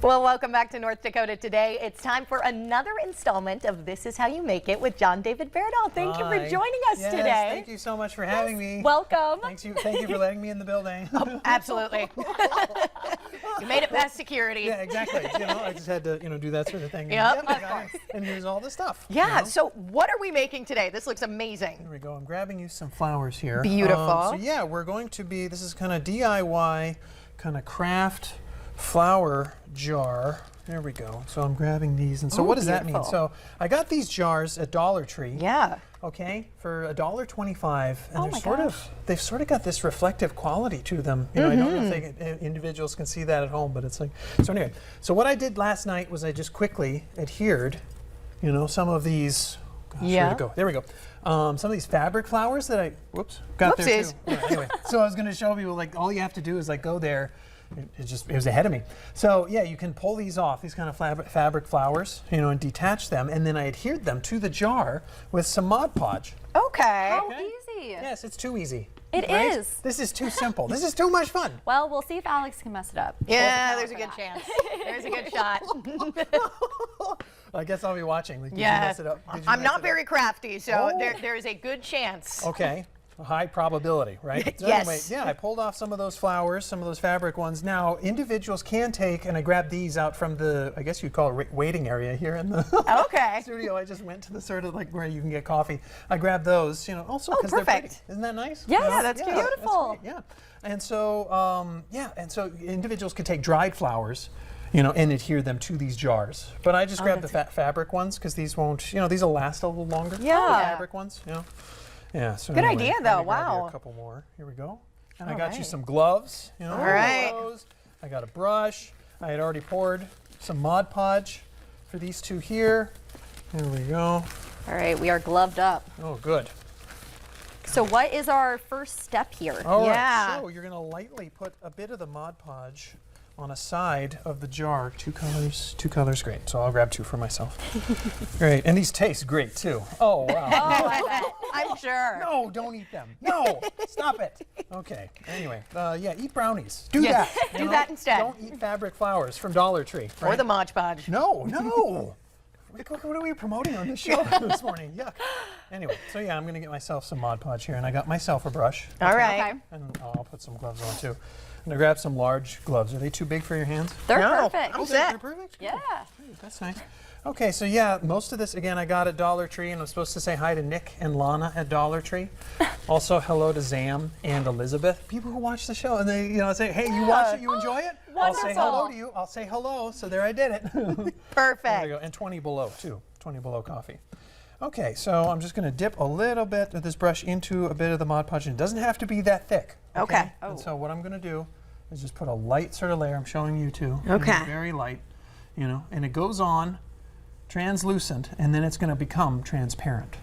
Well, welcome back to North Dakota Today. It's time for another installment of This Is How You Make It with John David Beardall. Thank you for joining us today. Thank you so much for having me. Welcome. Thank you for letting me in the building. Oh, absolutely. You made it past security. Yeah, exactly. I just had to, do that sort of thing. Yep. And here's all the stuff. Yeah. So what are we making today? This looks amazing. Here we go. I'm grabbing you some flowers here. Beautiful. So yeah, we're going to be, this is kind of DIY, kind of craft flower jar. There we go. So I'm grabbing these. And so what does that mean? So I got these jars at Dollar Tree. Yeah. Okay, for $1.25, and they've sort of got this reflective quality to them. I don't know if individuals can see that at home, but it's like, so anyway. So what I did last night was I just quickly adhered, some of these, where'd it go? There we go. Some of these fabric flowers that I, got there too. Yeah, anyway, so I was gonna show people, like, all you have to do is like go there. It was ahead of me. So yeah, you can pull these off, these kind of fabric flowers, and detach them, and then I adhered them to the jar with some Mod Podge. Okay. How easy. Yes, it's too easy. It is. This is too simple. This is too much fun. Well, we'll see if Alex can mess it up. Yeah, there's a good chance. There's a good shot. I guess I'll be watching. Like, did you Yeah. mess it up? I'm not very crafty, so there is a good chance. Okay. A high probability, right? So Yes. Anyway, yeah, I pulled off some of those flowers, some of those fabric ones. Now, individuals can take, and I grabbed these out from the, I guess you'd call it waiting area here in the Okay. studio. I just went to the sort of like where you can get coffee. I grabbed those, also because they're pretty. Isn't that nice? Yeah, that's beautiful. That's great, yeah. And so, individuals could take dried flowers, and adhere them to these jars. But I just grabbed the fabric ones because these won't, these will last a little longer. Yeah. The fabric ones, Yeah, so Good anyway, idea, though. let me grab you Wow. a couple more. Here we go. And I got you some gloves. All right. Those. I got a brush. I had already poured some Mod Podge for these two here. There we go. All right, we are gloved up. Oh, good. So what is our first step here? All right. Yeah. So you're going to lightly put a bit of the Mod Podge on a side of the jar. Two colors, great. So I'll grab two for myself. Great, and these taste great too. Oh, wow. I'm sure. No, don't eat them. No, stop it. Okay, anyway, eat brownies. Do that. Do that instead. Don't eat fabric flowers from Dollar Tree. Or right? the Mod Podge. No. What are we promoting on this show this morning? Yuck. Anyway, so yeah, I'm going to get myself some Mod Podge here, and I got myself a brush. All right. Okay. And I'll put some gloves on too. I'm going to grab some large gloves. Are they too big for your hands? They're No, perfect. I'm set. They're perfect? Yeah. Great, that's nice. Okay, so yeah, most of this, again, I got at Dollar Tree, and I'm supposed to say hi to Nick and Lana at Dollar Tree. Also, hello to Zam and Elizabeth, people who watch the show, and they, say, hey, you watch it, you enjoy it? I'll say hello to you. I'll say hello, so there I did it. Perfect. There we go, and 20 below, too. 20 below coffee. Okay, so I'm just going to dip a little bit of this brush into a bit of the Mod Podge, and it doesn't have to be that thick. Okay. And so what I'm going to do is just put a light sort of layer. I'm showing you too. Okay. Very light, and it goes on translucent, and then it's going to become transparent.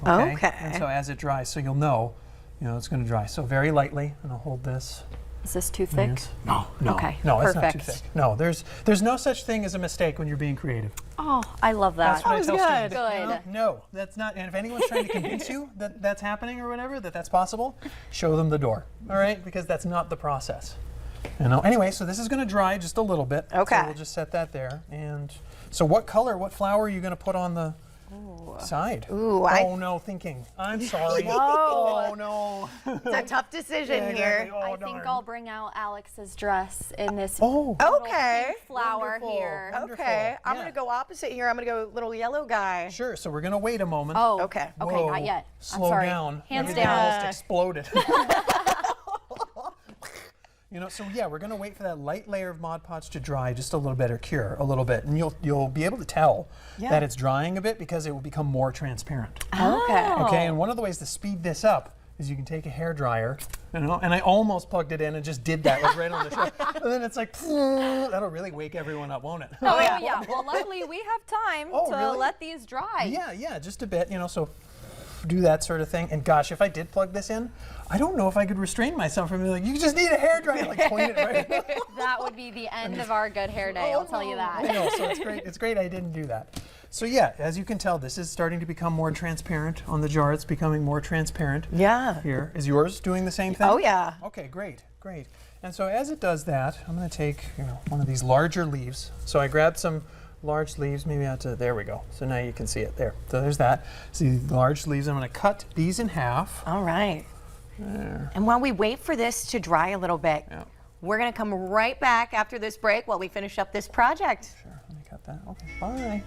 Okay. And so as it dries, so you'll know, it's going to dry. So very lightly, and I'll hold this. Is this too thick? No. Okay, No, it's not too perfect. thick. No, there's no such thing as a mistake when you're being creative. Oh, I love that. That's what I tell good. students. Good. No, that's not. And if anyone's trying to convince you that that's happening or whatever, that's possible, show them the door. All right, because that's not the process. Anyway, so this is going to dry just a little bit. Okay. So we'll just set that there. And so what flower are you going to put on the side? Ooh, oh no, thinking. I'm sorry. Oh no. It's a tough decision here. Oh, I think I'll bring out Alex's dress in this Oh. Okay. pink flower Wonderful. here. Wonderful. Okay. I'm Yeah. going to go opposite here. I'm going to go little yellow guy. Sure. So we're going to wait a moment. Oh, Okay. Okay, Whoa. not yet. Slow I'm sorry. down. Hands Everything down. almost exploded. So yeah, we're going to wait for that light layer of Mod Podge to dry just a little bit or cure a little bit, and you'll be able to tell that it's drying a bit because it will become more transparent. Okay. Okay, and one of the ways to speed this up is you can take a hair dryer, and I almost plugged it in and just did that like right on the show, and then it's like that'll really wake everyone up, won't it? Oh, yeah. Well, luckily we have time to really? let these dry. Yeah, just a bit, so do that sort of thing. And gosh, if I did plug this in, I don't know if I could restrain myself from being like, you just need a hairdryer, like point it right. That would be the end of our good hair day, I'll tell you that. I know, so it's great. It's great I didn't do that. So yeah, as you can tell, this is starting to become more transparent on the jar. It's becoming more transparent. Yeah. Here, is yours doing the same thing? Oh yeah. Okay, great, great. And so as it does that, I'm going to take one of these larger leaves. So I grabbed some large leaves, maybe out to, there we go. So now you can see it there. So there's that. See the large leaves, I'm going to cut these in half. All right. There. And while we wait for this to dry a little bit, we're going to come right back after this break while we finish up this project. Sure, let me cut that. Okay, bye.